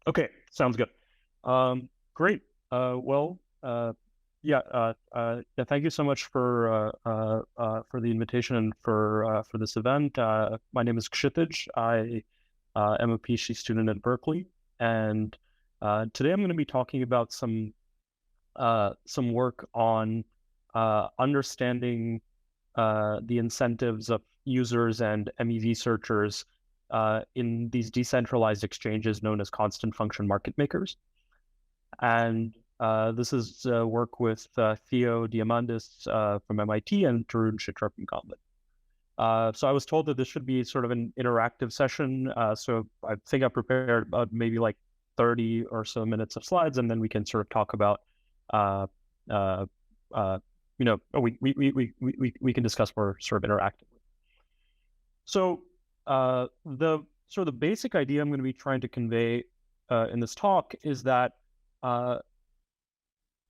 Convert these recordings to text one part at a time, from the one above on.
Okay, sounds good. Great. Yeah, thank you so much for the invitation and for this event. My name is Kshitij. I am a PhD student at Berkeley, and today I'm going to be talking about some work on understanding the incentives of users and MEV searchers in these decentralized exchanges known as constant function market makers. And this is work with Theo Diamandis from MIT and Tarun Chitra from Kotlin. So I was told that this should be sort of an interactive session. So I think I prepared about maybe like 30 or so minutes of slides, and then we can sort of talk about, we can discuss more sort of interactively. So the basic idea I'm going to be trying to convey in this talk is that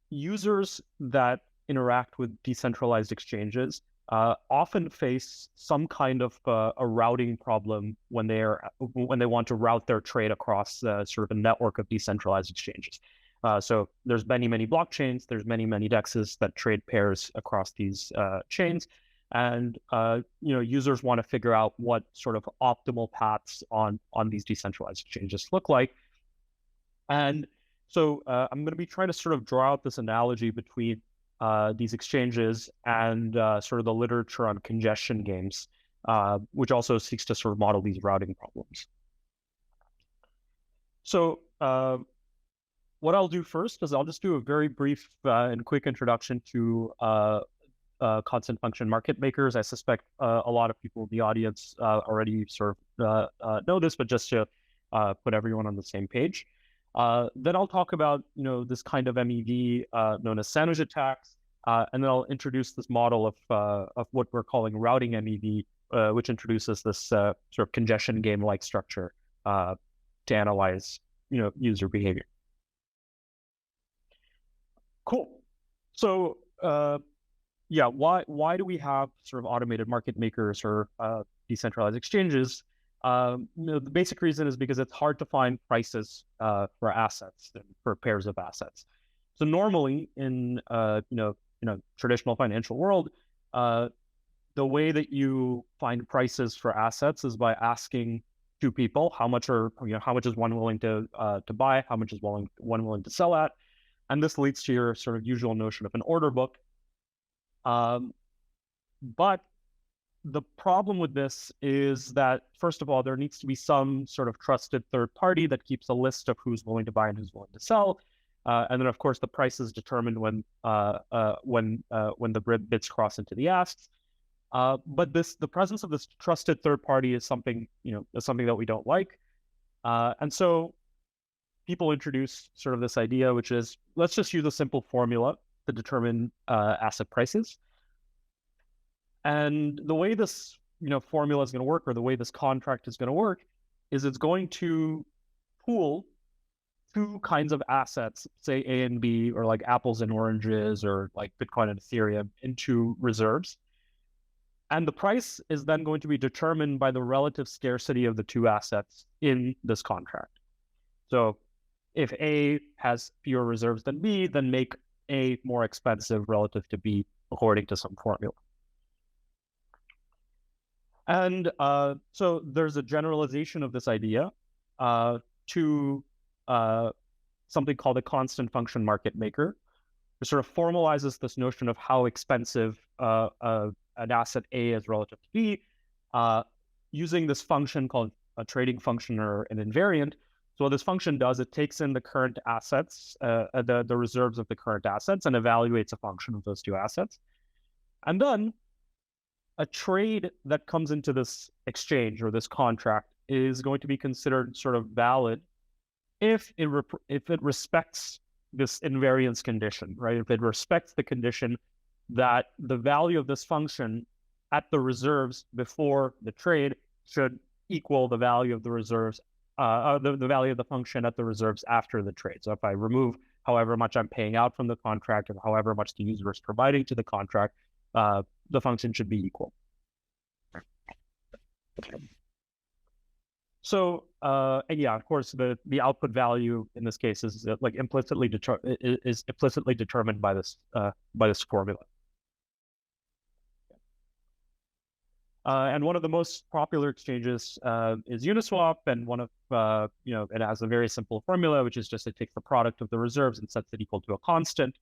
users that interact with decentralized exchanges often face some kind of a routing problem when they want to route their trade across sort of a network of decentralized exchanges. So there's many blockchains. There's many dexes that trade pairs across these chains, and users want to figure out what sort of optimal paths on these decentralized exchanges look like. And so I'm going to be trying to sort of draw out this analogy between these exchanges and sort of the literature on congestion games, which also seeks to sort of model these routing problems. So what I'll do first is I'll just do a very brief and quick introduction to constant function market makers. I suspect a lot of people in the audience already sort of know this, but just to put everyone on the same page. Then I'll talk about this kind of MEV known as sandwich attacks, and then I'll introduce this model of what we're calling routing MEV, which introduces this sort of congestion game-like structure to analyze user behavior. Cool. So why do we have sort of automated market makers or decentralized exchanges? The basic reason is because it's hard to find prices for assets, for pairs of assets. So normally in traditional financial world, the way that you find prices for assets is by asking two people how much is one willing to buy, how much is one willing to sell at, and this leads to your sort of usual notion of an order book. But the problem with this is that, first of all, there needs to be some sort of trusted third party that keeps a list of who's willing to buy and who's willing to sell. And then, of course, the price is determined when the bids cross into the asks. But the presence of this trusted third party is something that we don't like. And so people introduce sort of this idea, which is, let's just use a simple formula to determine asset prices. And the way this formula is going to work, or the way this contract is going to work, is it's going to pool two kinds of assets, say A and B, or like apples and oranges, or like Bitcoin and Ethereum, into reserves. And the price is then going to be determined by the relative scarcity of the two assets in this contract. So if A has fewer reserves than B, then make A more expensive relative to B, according to some formula. And so there's a generalization of this idea to something called a constant function market maker, which sort of formalizes this notion of how expensive an asset A is relative to B, using this function called a trading function or an invariant. So what this function does, it takes in the current assets, the reserves of the current assets, and evaluates a function of those two assets. And then a trade that comes into this exchange or this contract is going to be considered sort of valid if it respects this invariance condition, right? If it respects the condition that the value of this function at the reserves before the trade should equal the value of the reserves, the value of the function at the reserves after the trade. So if I remove however much I'm paying out from the contract and however much the user is providing to the contract, the function should be equal. So, and yeah, of course, the output value in this case is like implicitly determined by this formula. And one of the most popular exchanges is Uniswap, and one of it has a very simple formula, which is just it takes the product of the reserves and sets it equal to a constant.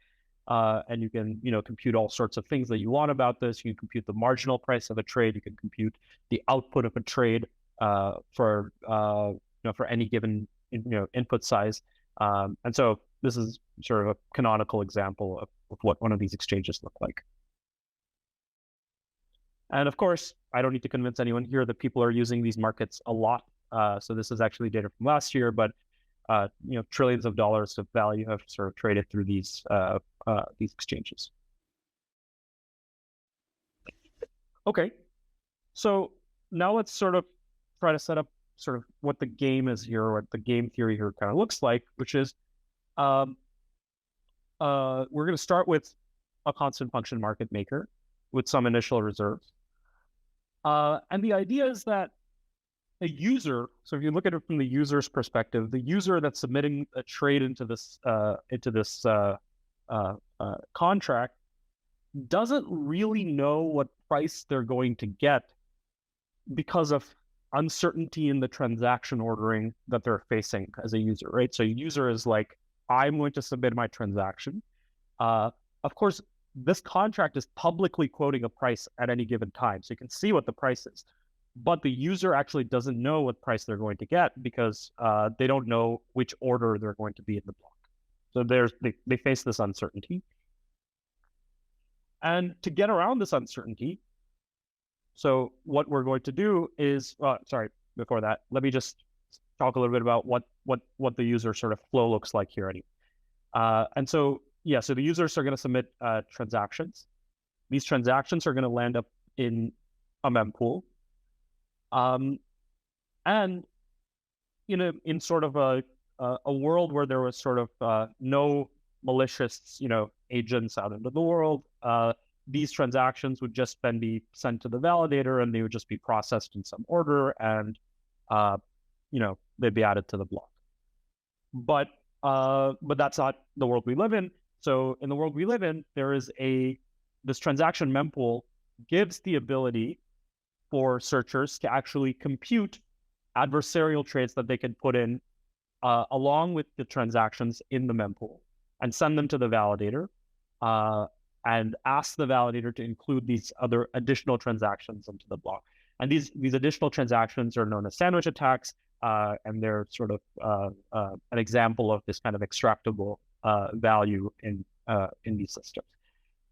And you can compute all sorts of things that you want about this. You can compute the marginal price of a trade. You can compute the output of a trade for any given input size. And so this is sort of a canonical example of what one of these exchanges look like. And of course, I don't need to convince anyone here that people are using these markets a lot. So this is actually data from last year, but trillions of dollars of value have sort of traded through these exchanges. Okay, so now let's sort of try to set up sort of what the game is here, or what the game theory here kind of looks like, which is we're going to start with a constant function market maker with some initial reserves. And the idea is that a user, so if you look at it from the user's perspective, the user that's submitting a trade into this contract doesn't really know what price they're going to get because of uncertainty in the transaction ordering that they're facing as a user, right? So a user is like, I'm going to submit my transaction. Of course, this contract is publicly quoting a price at any given time, so you can see what the price is. But the user actually doesn't know what price they're going to get because they don't know which order they're going to be in the block. So they face this uncertainty. And to get around this uncertainty, so what we're going to do is, before that, let me just talk a little bit about what the user sort of flow looks like here. And so, yeah, so the users are going to submit transactions. These transactions are going to land up in a mempool. And in sort of a world where there was sort of no malicious, agents out into the world, these transactions would just then be sent to the validator, and they would just be processed in some order, and they'd be added to the block. But that's not the world we live in. So in the world we live in, there is this transaction mempool gives the ability for searchers to actually compute adversarial trades that they can put in along with the transactions in the mempool and send them to the validator and ask the validator to include these other additional transactions into the block. And these additional transactions are known as sandwich attacks, and they're sort of an example of this kind of extractable value in these systems.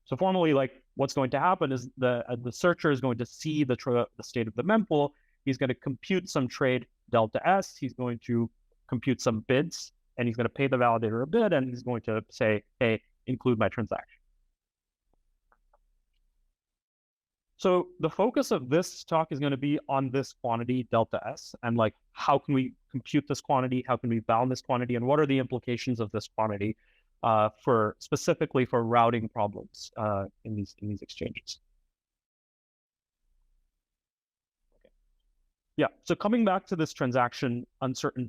So formally, like, what's going to happen is the searcher is going to see the state of the mempool. He's going to compute some trade delta S. He's going to compute some bids, and he's going to pay the validator a bid, and he's going to say, hey, include my transaction. So the focus of this talk is going to be on this quantity delta S, and like, how can we compute this quantity? How can we bound this quantity? And what are the implications of this quantity specifically for routing problems in these exchanges? Okay. Yeah, so coming back to this transaction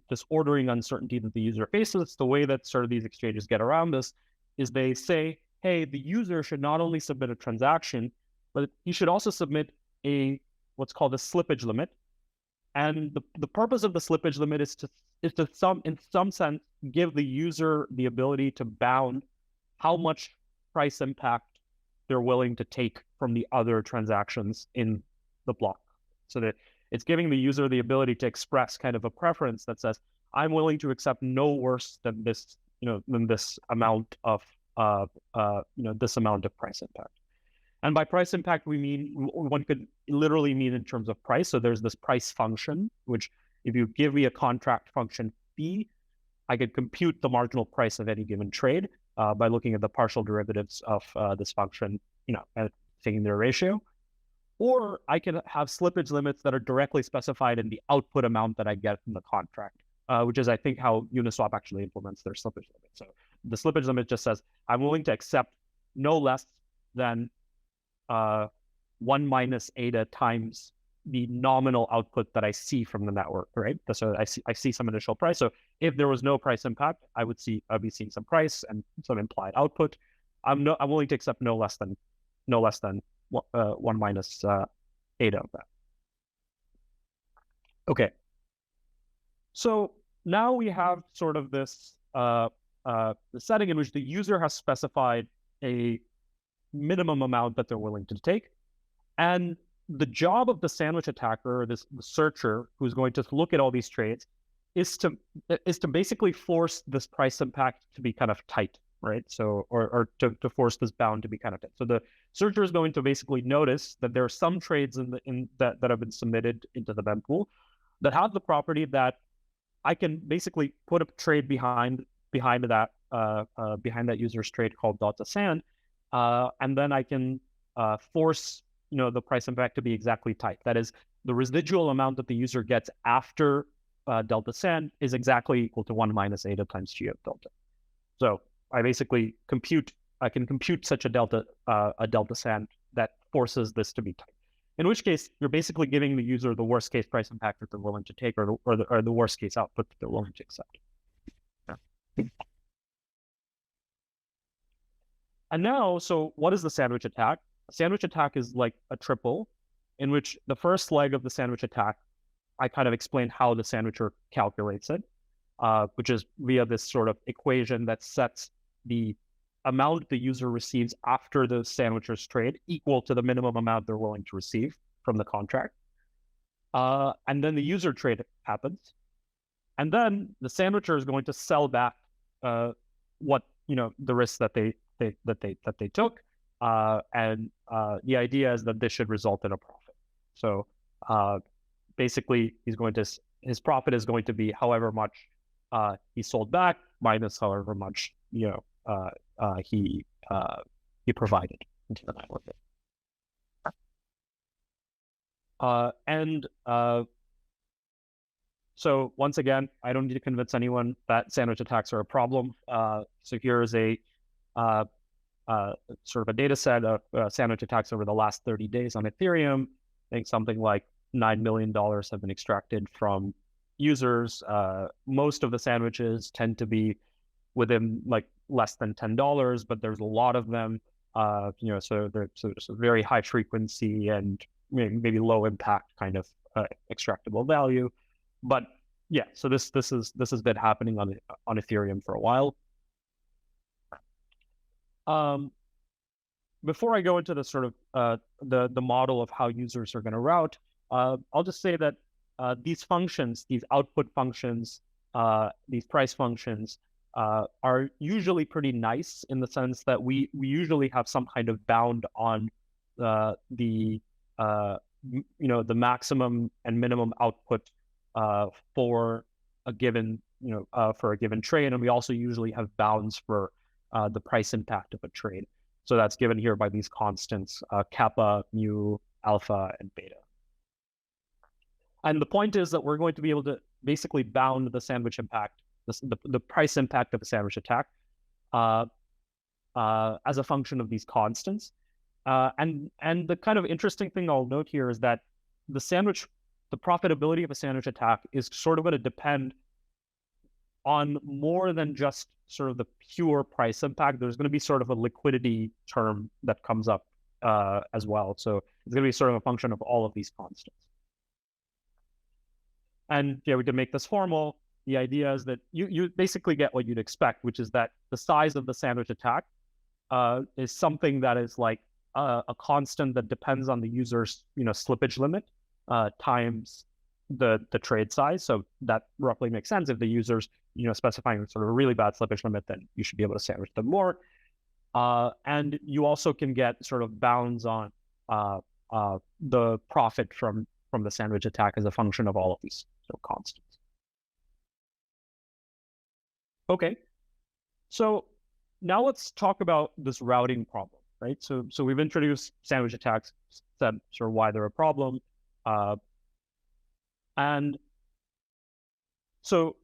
this ordering uncertainty that the user faces, the way that sort of these exchanges get around this is they say, hey, the user should not only submit a transaction, but he should also submit what's called a slippage limit. And the purpose of the slippage limit is to in some sense give the user the ability to bound how much price impact they're willing to take from the other transactions in the block. So that it's giving the user the ability to express kind of a preference that says, I'm willing to accept no worse than this, than this amount of this amount of price impact. And by price impact, one could literally mean in terms of price. So there's this price function, which if you give me a contract function fee, I could compute the marginal price of any given trade by looking at the partial derivatives of this function, and taking their ratio. Or I can have slippage limits that are directly specified in the output amount that I get from the contract, which is, I think, how Uniswap actually implements their slippage limit. So the slippage limit just says, I'm willing to accept no less than 1 minus eta times the nominal output that I see from the network, right? So I see some initial price. So if there was no price impact, I'd be seeing some price and some implied output. I'm willing to accept no less than 1 minus eta of that. Okay. So now we have sort of this the setting in which the user has specified a minimum amount that they're willing to take. And the job of the sandwich attacker, or the searcher who's going to look at all these trades, is to basically force this price impact to be kind of tight, right? So, or to force this bound to be kind of tight. So the searcher is going to basically notice that there are some trades that have been submitted into the mempool that have the property that I can basically put a trade behind that user's trade called .sand, and then I can force the price impact to be exactly tight. That is, the residual amount that the user gets after delta sand is exactly equal to 1 minus eta times G of delta. So I basically I can compute such a delta sand that forces this to be tight. In which case, you're basically giving the user the worst case price impact that they're willing to take, or the worst case output that they're willing to accept. Yeah. And now, so what is the sandwich attack? A sandwich attack is like a triple, in which the first leg of the sandwich attack, I kind of explained how the sandwicher calculates it, which is via this sort of equation that sets the amount the user receives after the sandwicher's trade equal to the minimum amount they're willing to receive from the contract. And then the user trade happens. And then the sandwicher is going to sell back what the risk that they took. And the idea is that this should result in a profit. So basically, his profit is going to be however much he sold back minus however much he provided into the network. So once again, I don't need to convince anyone that sandwich attacks are a problem. So here is a sort of a data set of sandwich attacks over the last 30 days on Ethereum. I think something like $9 million have been extracted from users. Most of the sandwiches tend to be within like less than $10, but there's a lot of them. So there's a very high frequency and maybe low impact kind of extractable value. But yeah, so this has been happening on Ethereum for a while. Before I go into the sort of the model of how users are going to route, I'll just say that these functions, these output functions, these price functions, are usually pretty nice in the sense that we usually have some kind of bound on the maximum and minimum output for a given trade, and we also usually have bounds for the price impact of a trade. So that's given here by these constants, kappa, mu, alpha, and beta. And the point is that we're going to be able to basically bound the sandwich impact, the price impact of a sandwich attack, as a function of these constants. And the kind of interesting thing I'll note here is that the profitability of a sandwich attack is sort of going to depend on more than just sort of the pure price impact. There's going to be sort of a liquidity term that comes up as well. So it's going to be sort of a function of all of these constants. And yeah, we can make this formal. The idea is that you basically get what you'd expect, which is that the size of the sandwich attack is something that is like a constant that depends on the user's slippage limit times the trade size. So that roughly makes sense. If the user's specifying sort of a really bad slippage limit, then you should be able to sandwich them more. And you also can get sort of bounds on the profit from the sandwich attack as a function of all of these sort of constants. Okay, so now let's talk about this routing problem, right? So we've introduced sandwich attacks, said sort of why they're a problem, and so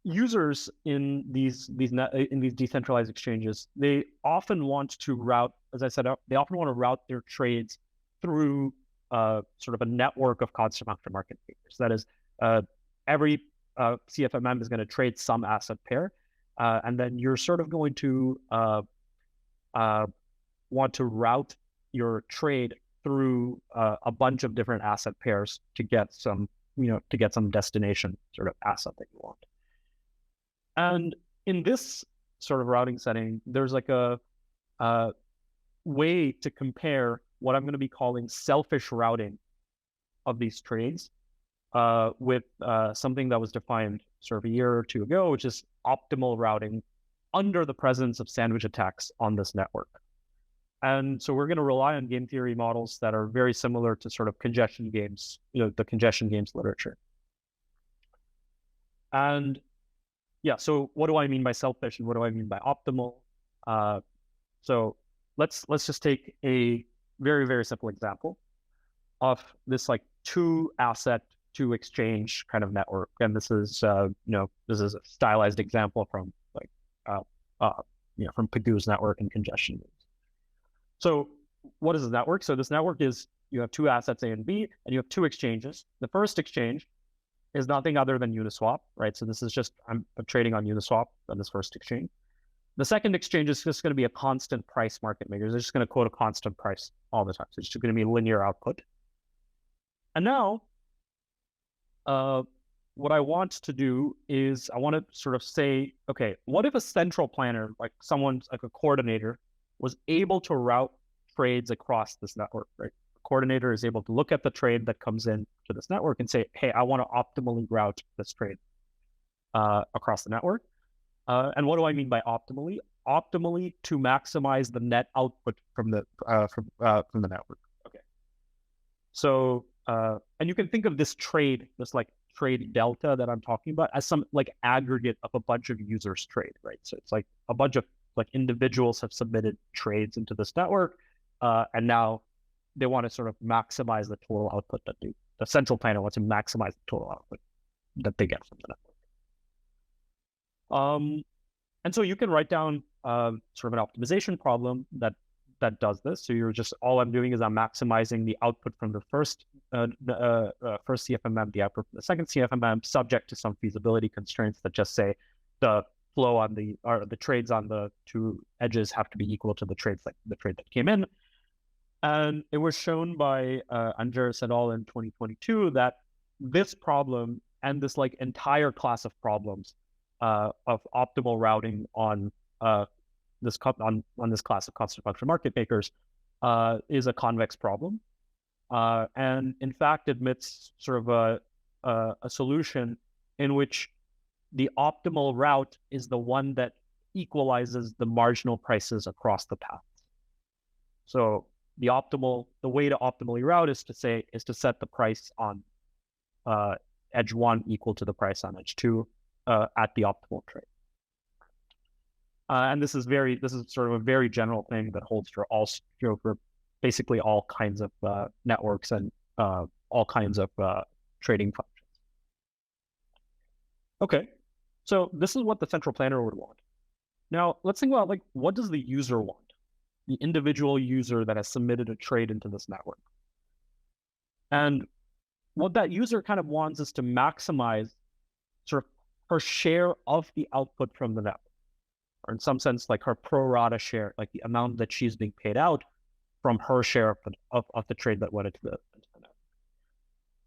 users in these decentralized exchanges, they often want to route, as I said, they often want to route their trades through sort of a network of constant function market makers. That is, every CFMM is going to trade some asset pair, and then you're sort of going to want to route your trade through a bunch of different asset pairs to get some, to get some destination sort of asset that you want. And in this sort of routing setting, there's like a way to compare what I'm going to be calling selfish routing of these trades with something that was defined sort of a year or two ago, which is optimal routing under the presence of sandwich attacks on this network. And so we're going to rely on game theory models that are very similar to sort of congestion games, the congestion games literature. And yeah, so what do I mean by selfish and what do I mean by optimal? So let's just take a very, very simple example of this like 2-asset, 2-exchange kind of network. And this is, this is a stylized example from like, from Pagoo's network and congestion games. So what is this network? So this network is, you have 2 assets, A and B, and you have 2 exchanges. The first exchange is nothing other than Uniswap, right? So this is just, I'm trading on Uniswap on this first exchange. The second exchange is just going to be a constant price market maker. They're just going to quote a constant price all the time. So it's just going to be linear output. And now, what I want to do is I want to sort of say, okay, what if a central planner, like someone's like a coordinator, was able to route trades across this network, right? The coordinator is able to look at the trade that comes in to this network and say, hey, I want to optimally route this trade across the network. And what do I mean by optimally? Optimally to maximize the net output from the network. Okay. So and you can think of this trade, this like trade delta that I'm talking about, as some like aggregate of a bunch of users' trade, right? So it's like a bunch of like individuals have submitted trades into this network, and now they want to sort of maximize the total output that the central planner wants to maximize the total output that they get from the network. And so you can write down sort of an optimization problem that does this. So you're just, all I'm doing is I'm maximizing the output from the first CFMM, the output from the second CFMM, subject to some feasibility constraints that just say the flow on the trades on the 2 edges have to be equal to the trade that came in. And it was shown by Andreas et al. In 2022 that this problem and this like entire class of problems of optimal routing on this class of constant function market makers is a convex problem, and in fact admits sort of a solution in which the optimal route is the one that equalizes the marginal prices across the paths. So the way to optimally route is to set the price on edge 1 equal to the price on edge 2 at the optimal trade. And this is sort of a very general thing that holds for for basically all kinds of networks and all kinds of trading functions. Okay, so this is what the central planner would want. Now let's think about like, what does the user want? The individual user that has submitted a trade into this network. And what that user kind of wants is to maximize sort of her share of the output from the network, or in some sense, like her pro-rata share, like the amount that she's being paid out from her share of the trade that went into the network.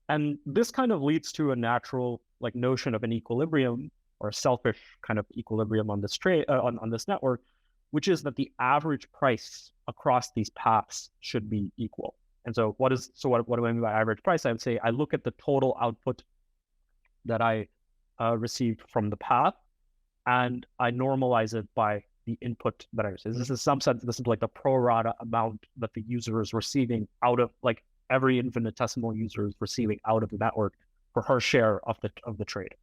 And this kind of leads to a natural like notion of an equilibrium, or a selfish kind of equilibrium on this trade on this network, which is that the average price across these paths should be equal. And so what do I mean by average price? I would say I look at the total output that I received from the path, and I normalize it by the input that I received. This is, in some sense, this is like the pro-rata amount that the user is receiving out of, like, every infinitesimal user is receiving out of the network for her share of the trade.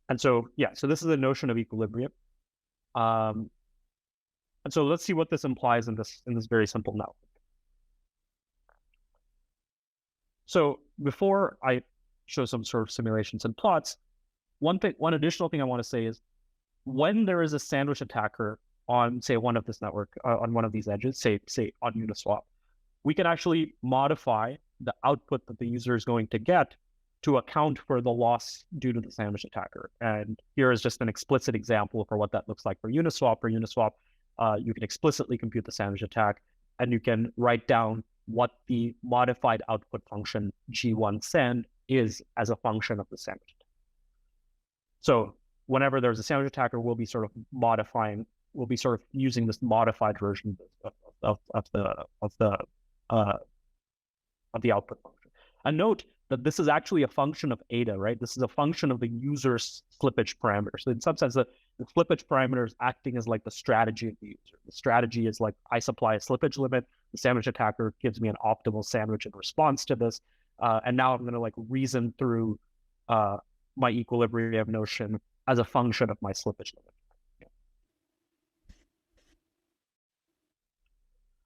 And so, yeah, so this is a notion of equilibrium. And so let's see what this implies in this very simple network. So before I show some sort of simulations and plots, one additional thing I want to say is, when there is a sandwich attacker on, say, one of this network, on one of these edges, say on Uniswap, we can actually modify the output that the user is going to get to account for the loss due to the sandwich attacker. And here is just an explicit example for what that looks like for Uniswap. For Uniswap, you can explicitly compute the sandwich attack, and you can write down what the modified output function G1 send is as a function of the sandwich attack. So whenever there's a sandwich attacker, we'll be sort of modifying, we'll be sort of using this modified version of the output function. And note that this is actually a function of ADA, right? This is a function of the user's slippage parameter. So in some sense, the slippage parameter is acting as like the strategy of the user. The strategy is like, I supply a slippage limit, the sandwich attacker gives me an optimal sandwich in response to this. And now I'm going to like reason through my equilibrium notion as a function of my slippage limit. Yeah.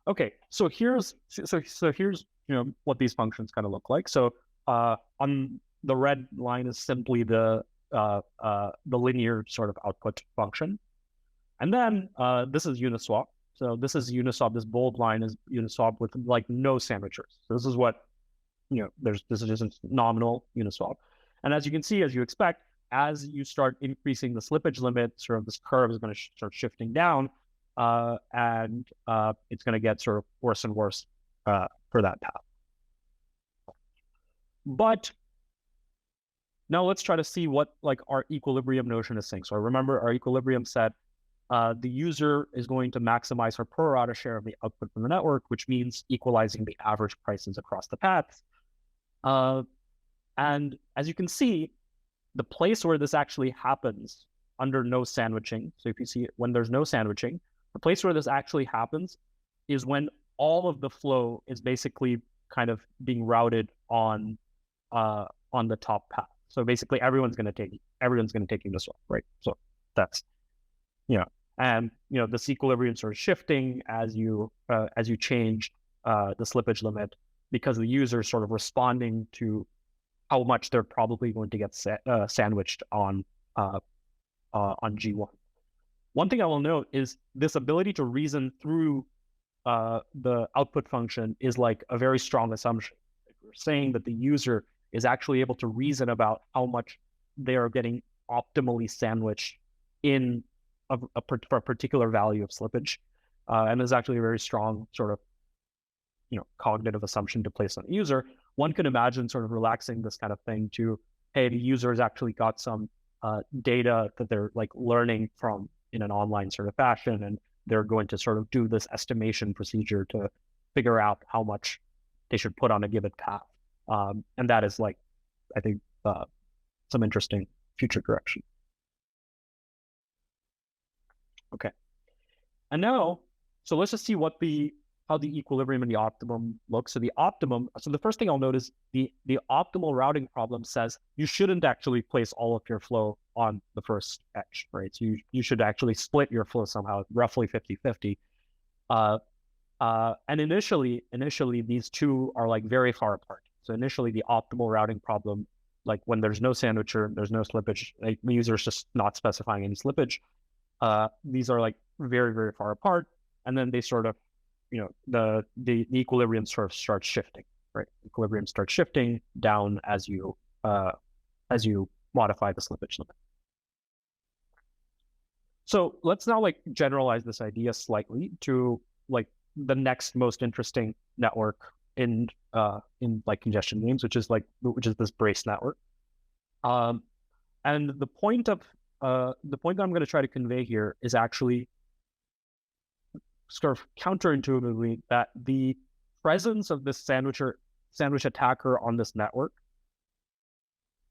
Okay, so here's what these functions kind of look like. So on the red line is simply the linear sort of output function, and then this is Uniswap. So this is Uniswap. This bold line is Uniswap with like no sandwichers. So this is what this is just nominal Uniswap, and as you can see, as you expect, as you start increasing the slippage limit, sort of this curve is going to start shifting down, and it's going to get sort of worse and worse for that path. But now let's try to see what like our equilibrium notion is saying. So remember, our equilibrium said the user is going to maximize her pro-rata share of the output from the network, which means equalizing the average prices across the paths. And as you can see, the place where this actually happens under no sandwiching, so if you see it when there's no sandwiching, the place where this actually happens is when all of the flow is basically kind of being routed on the top path. So basically everyone's going to take Uniswap, right? So that's, and this equilibrium sort of shifting as you change the slippage limit, because the user is sort of responding to how much they're probably going to get sandwiched on G1. One thing I will note is this ability to reason through the output function is like a very strong assumption. We're saying that the user is actually able to reason about how much they are getting optimally sandwiched in for a particular value of slippage. And there's actually a very strong sort of cognitive assumption to place on the user. One could imagine sort of relaxing this kind of thing to, hey, the user has actually got some data that they're like learning from in an online sort of fashion, and they're going to sort of do this estimation procedure to figure out how much they should put on a given path. And that is like, I think, some interesting future direction. Okay. And now, so let's just see how the equilibrium and the optimum looks. So the first thing I'll note is the optimal routing problem says you shouldn't actually place all of your flow on the first edge, right? So you should actually split your flow somehow, roughly 50-50. And initially these two are like very far apart. So initially the optimal routing problem, like when there's no sandwicher, there's no slippage, like the user is just not specifying any slippage. These are like very, very far apart. And then they sort of, the equilibrium sort of starts shifting, right? Equilibrium starts shifting down as you modify the slippage limit. So let's now like generalize this idea slightly to like the next most interesting network in like congestion games, which is this Braess network. And the point that I'm going to try to convey here is actually sort of counterintuitively that the presence of this sandwich attacker on this network,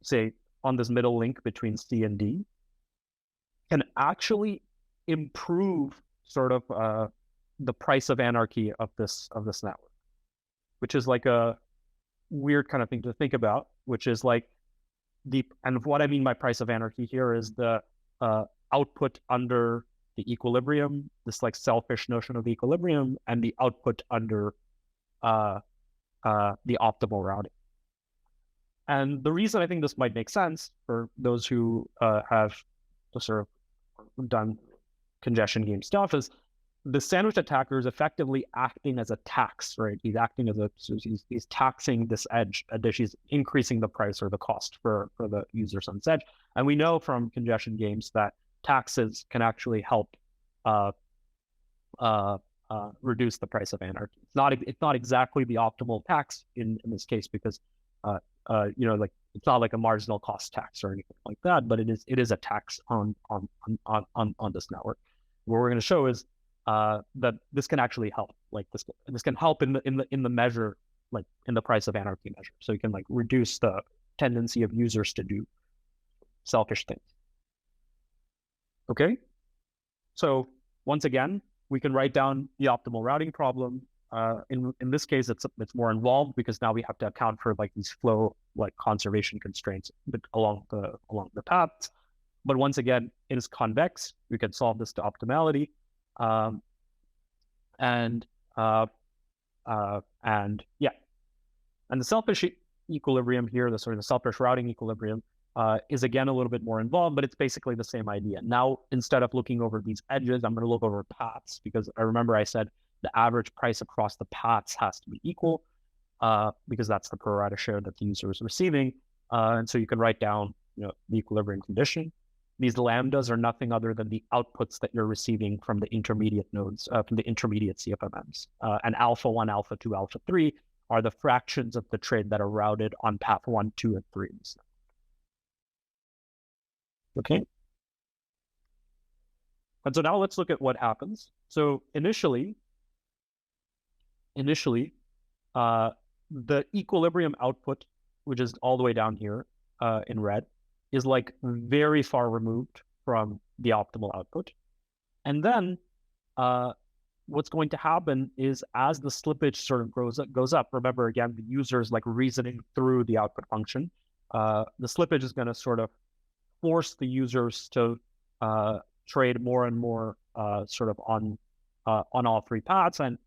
say on this middle link between C and D, can actually improve sort of the price of anarchy of this network, which is like a weird kind of thing to think about, which is like and what I mean by price of anarchy here is the output under the equilibrium, this like selfish notion of the equilibrium, and the output under the optimal routing. And the reason I think this might make sense for those who have sort of done congestion game stuff is the sandwich attacker is effectively acting as a tax, right? He's acting as he's taxing this edge, he's increasing the price or the cost for the users on this edge. And we know from congestion games that taxes can actually help reduce the price of anarchy. It's not exactly the optimal tax in this case because like it's not like a marginal cost tax or anything like that, but it is a tax on this network. What we're going to show is that this can actually help. Like this can help in the measure, like in the price of anarchy measure. So you can like reduce the tendency of users to do selfish things. Okay, so once again, we can write down the optimal routing problem. In this case, it's more involved because now we have to account for like these flow like conservation constraints along the paths. But once again, it is convex. We can solve this to optimality, and yeah, and the selfish equilibrium here, the selfish routing equilibrium, is again a little bit more involved, but it's basically the same idea. Now, instead of looking over these edges, I'm going to look over paths because I remember I said the average price across the paths has to be equal because that's the pro rata share that the user is receiving. And so you can write down, the equilibrium condition. These lambdas are nothing other than the outputs that you're receiving from the intermediate nodes, from the intermediate CFMMs. And alpha 1, alpha 2, alpha 3 are the fractions of the trade that are routed on path 1, 2, and 3. Okay. And so now let's look at what happens. So initially, the equilibrium output, which is all the way down here in red, is like very far removed from the optimal output. And then what's going to happen is as the slippage sort of goes up, remember again, the user is like reasoning through the output function. The slippage is going to sort of force the users to trade more and more sort of on all three paths, and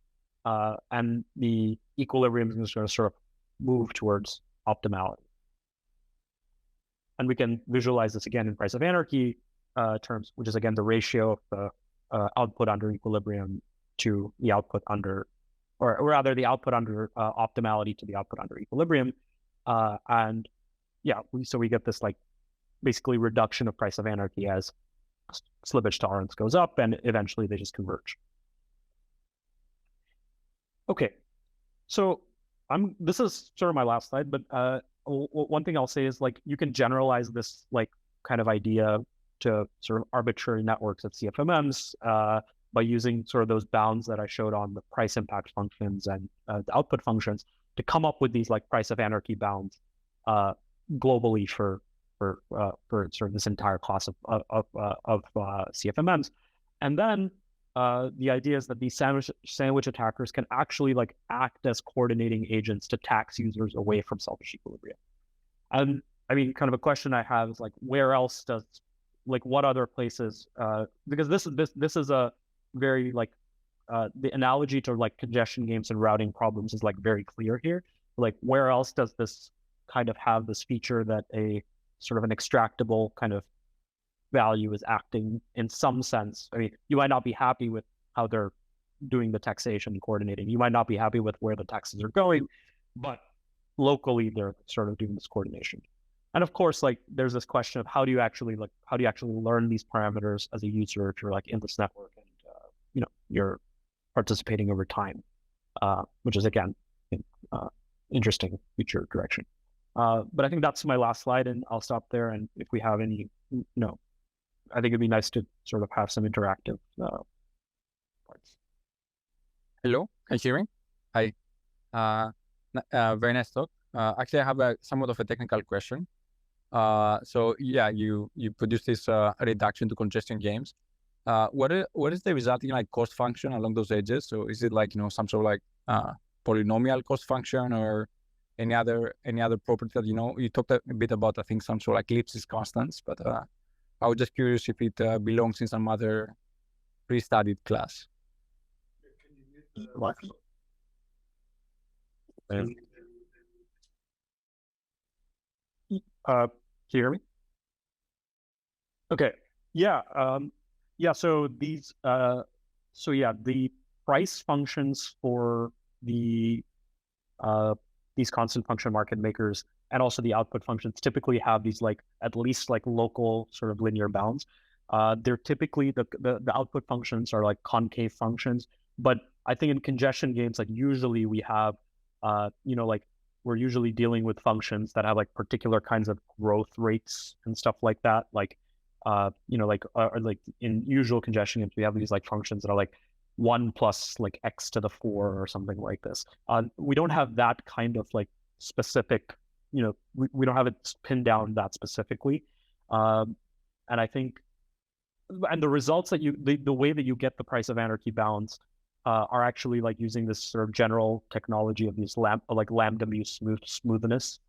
the equilibrium is going to sort of move towards optimality. And we can visualize this again in price of anarchy terms, which is again the ratio of the output under equilibrium to the output under, or rather the output under optimality to the output under equilibrium. And yeah, so we get this like basically reduction of price of anarchy as slippage tolerance goes up, and eventually they just converge. Okay, so this is sort of my last slide, but one thing I'll say is like you can generalize this like kind of idea to sort of arbitrary networks of CFMMs by using sort of those bounds that I showed on the price impact functions and the output functions to come up with these like price of anarchy bounds globally for sort of this entire class of CFMMs. And then the idea is that these sandwich attackers can actually like act as coordinating agents to tax users away from selfish equilibrium. And I mean, kind of a question I have is like, where else does, like, what other places? Because this is a very like the analogy to like congestion games and routing problems is like very clear here. Like, where else does this kind of have this feature that a sort of an extractable kind of value is acting in some sense? I mean, you might not be happy with how they're doing the taxation and coordinating. You might not be happy with where the taxes are going, but locally they're sort of doing this coordination. And of course, like there's this question of how do you actually learn these parameters as a user if you're like in this network and you're participating over time, which is again interesting future direction. But I think that's my last slide, and I'll stop there. And if we have any, I think it'd be nice to sort of have some interactive parts. Hello, can you hear me? Hi. Very nice talk. Actually, I have somewhat of a technical question. So yeah, you produce this reduction to congestion games. What is the resulting like cost function along those edges? So is it like some sort of like polynomial cost function or any other property that you talked a bit about? I think some sort of like ellipsis constants, but I was just curious if it belongs in some other pre-studied class. Can you hear me? Okay. Yeah. Yeah. So these So yeah, the price functions for the these constant function market makers and also the output functions typically have these like at least like local sort of linear bounds. They're typically the output functions are like concave functions, but I think in congestion games, like usually we have, like we're usually dealing with functions that have like particular kinds of growth rates and stuff like that. Like, or like in usual congestion games, we have these like functions that are like 1 plus like x to the 4 or something like this. We don't have that kind of like specific, we don't have it pinned down that specifically. And I think, and the results that the way that you get the price of anarchy bounds are actually like using this sort of general technology of these lambda mu smoothness.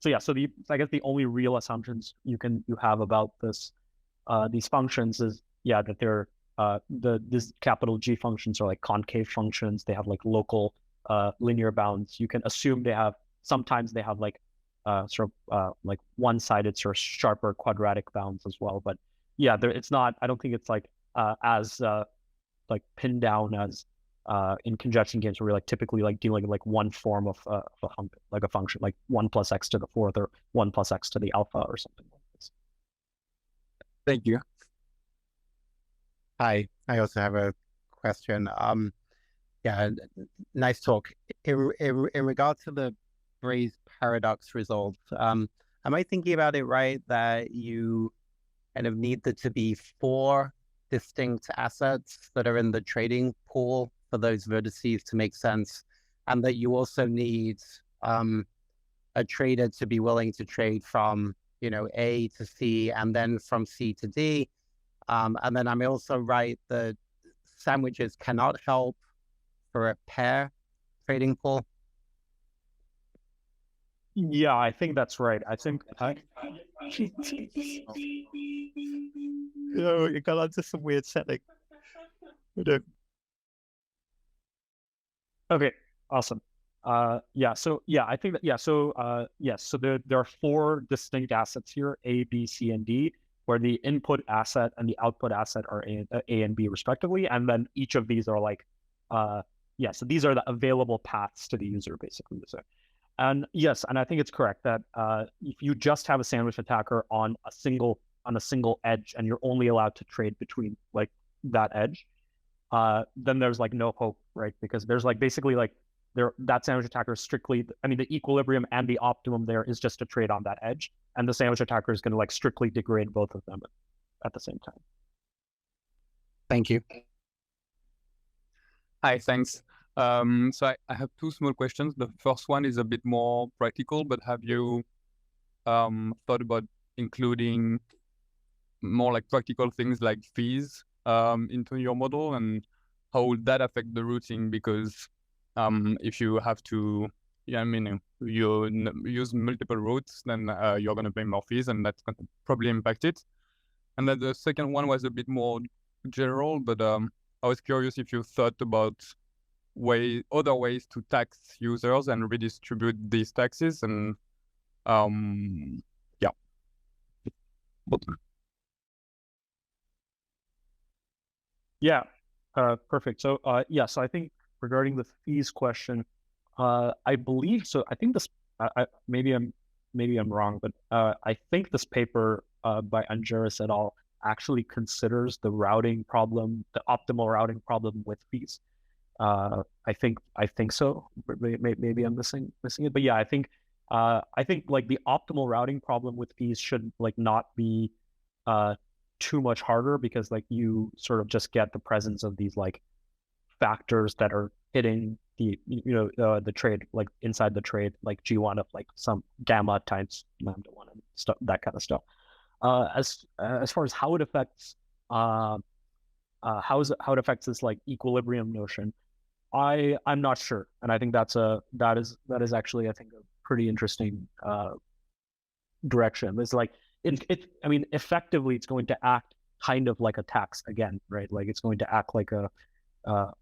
So yeah, I guess the only real assumptions you have about these functions is that they're these capital G functions are like concave functions. They have like local linear bounds. You can assume sometimes they have like like one-sided sort of sharper quadratic bounds as well. But yeah, it's not. I don't think it's like as like pinned down as in congestion games where we're like typically like dealing with like one form of a function, like 1 plus x to the 4th or 1 plus x to the alpha or something like this. Thank you. Hi, I also have a question. Yeah, nice talk. In regard to the Braess paradox result, am I thinking about it right that you kind of need there to be 4 distinct assets that are in the trading pool for those vertices to make sense, and that you also need a trader to be willing to trade from A to C and then from C to D? And then I'm also right that sandwiches cannot help for a pair trading pool? Yeah, I think that's right. I think it got onto some weird setting. Okay, awesome. I think that so there are 4 distinct assets here, A, B, C, and D, where the input asset and the output asset are A and B respectively, and then each of these are like so these are the available paths to the user basically. So, and yes, and I think it's correct that if you just have a sandwich attacker on a single edge and you're only allowed to trade between like that edge, then there's like no hope, right? Because there's like basically like that sandwich attacker is strictly, I mean, the equilibrium and the optimum there is just to trade on that edge, and the sandwich attacker is going to like strictly degrade both of them at the same time. Thank you. Hi, thanks. So I have 2 small questions. The first one is a bit more practical, but have you thought about including more like practical things like fees into your model, and how would that affect the routing? Because if you have to, you use multiple routes, then you're going to pay more fees, and that's going to probably impact it. And then the second one was a bit more general, but I was curious if you thought about other ways to tax users and redistribute these taxes, and Perfect. So so I think regarding the fees question, I believe so. I think this maybe I'm wrong, but I think this paper by Angeris et al. Actually considers the routing problem, the optimal routing problem with fees. I think so. Maybe I'm missing it, but yeah, I think like the optimal routing problem with fees should like not be too much harder, because like you sort of just get the presence of these like factors that are hitting the trade, like inside the trade, like G1 of like some gamma times lambda 1 and stuff, that kind of stuff. As far as how it affects how it affects this like equilibrium notion, I'm not sure, and I think that is actually, I think, a pretty interesting direction. It's like I mean, effectively it's going to act kind of like a tax again, right? Like it's going to act like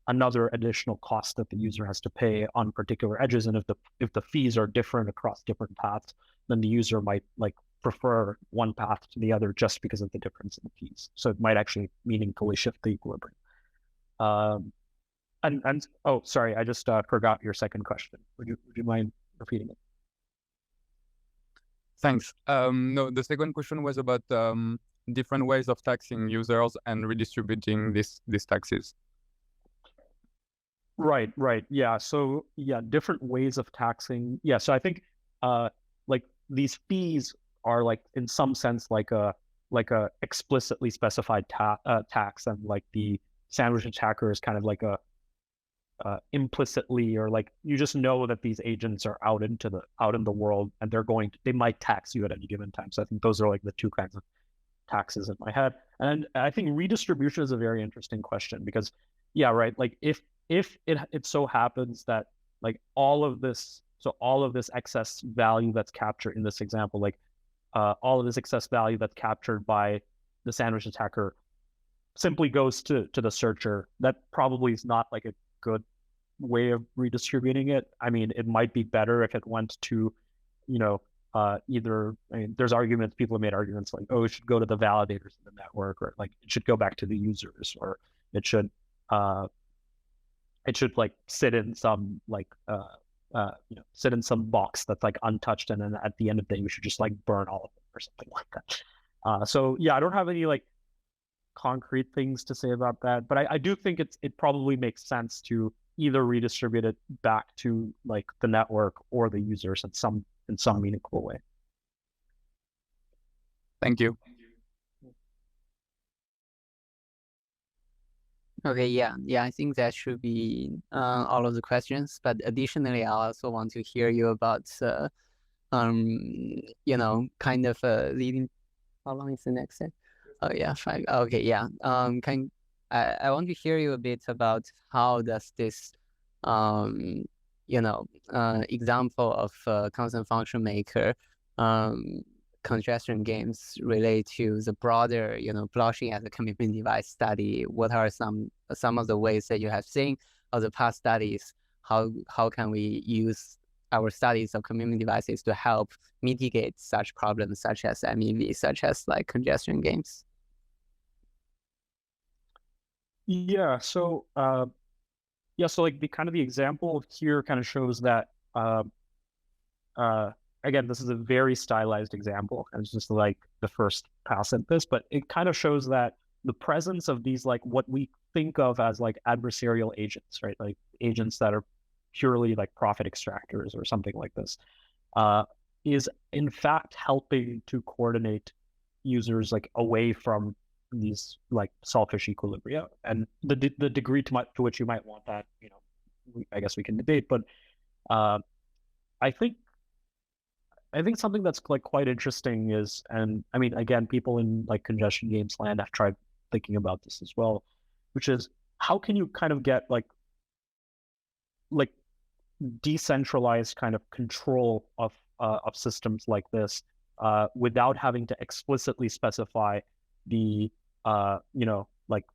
another additional cost that the user has to pay on particular edges, and if the fees are different across different paths, then the user might like prefer one path to the other just because of the difference in the fees. So it might actually meaningfully shift the equilibrium. And oh, sorry, I just forgot your second question. Would you mind repeating it? Thanks. No, the second question was about different ways of taxing users and redistributing these taxes. Right. Yeah. So yeah, different ways of taxing. Yeah. So I think like these fees are like in some sense like a explicitly specified tax, and like the sandwich attacker is kind of like a implicitly, or like you just know that these agents are out in the world, and they might tax you at any given time. So I think those are like the two kinds of taxes in my head. And I think redistribution is a very interesting question, because yeah, right, like if it so happens that like all of this excess value that's captured in this example, like all of this excess value that's captured by the sandwich attacker simply goes to the searcher, that probably is not like a good way of redistributing it. I mean, it might be better if it went to, either, I mean, people have made arguments like, oh, it should go to the validators in the network, or like it should go back to the users, or it should like sit in some like sit in some box that's like untouched, and then at the end of the day we should just like burn all of them or something like that. So yeah, I don't have any like concrete things to say about that, but I do think it probably makes sense to either redistribute it back to like the network or the users in some meaningful way. Thank you. Okay, yeah, I think that should be all of the questions. But additionally, I also want to hear you about, kind of leading. How long is the next set? Oh yeah, 5. Okay, yeah. I want to hear you a bit about how does this, example of constant function maker, congestion games relate to the broader, blockchain as a commitment device study? What are some of the ways that you have seen of the past studies? How can we use our studies of commitment devices to help mitigate such problems, such as MEV, such as like congestion games? Yeah. So so like the example here kind of shows that again, this is a very stylized example, and it's just like the first pass at this, but it kind of shows that the presence of these like what we think of as like adversarial agents, right? Like agents that are purely like profit extractors or something like this, is in fact helping to coordinate users like away from these like selfish equilibria. And the degree to which you might want that, I guess we can debate, but I think something that's like quite interesting is, and I mean, again, people in like congestion games land have tried thinking about this as well, which is how can you kind of get like decentralized kind of control of systems like this without having to explicitly specify the like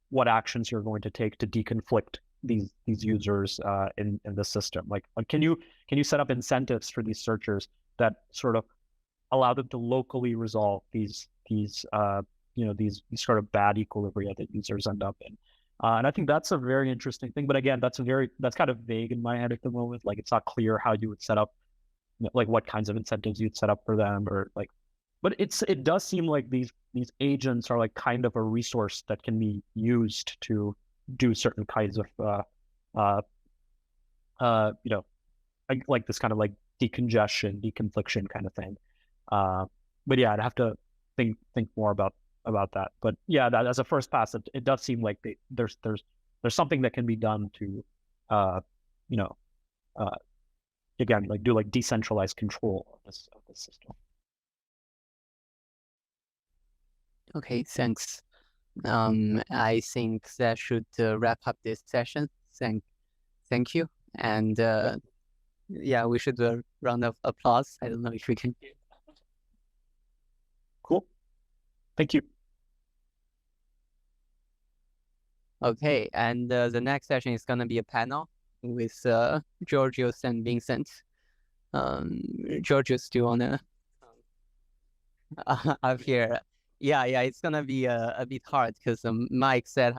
what actions you're going to take to deconflict these users in the system. Like can you set up incentives for these searchers that sort of allow them to locally resolve these sort of bad equilibria that users end up in? And I think that's a very interesting thing. But again, that's kind of vague in my head at the moment. Like it's not clear how you would set up, like what kinds of incentives you'd set up for them, or like. But it does seem like these agents are like kind of a resource that can be used to do certain kinds of like this kind of like decongestion, deconfliction kind of thing. But yeah, I'd have to think more about that. But yeah, that as a first pass, it does seem like there's something that can be done to again, like do like decentralized control of this system. Okay, thanks. I think that should wrap up this session. Thank you. And yeah, we should do a round of applause. I don't know if we can. Cool. Thank you. Okay, and the next session is gonna be a panel with Georgios and Vincent. Georgios, do you wanna up here? Yeah, it's gonna be a bit hard because Mike said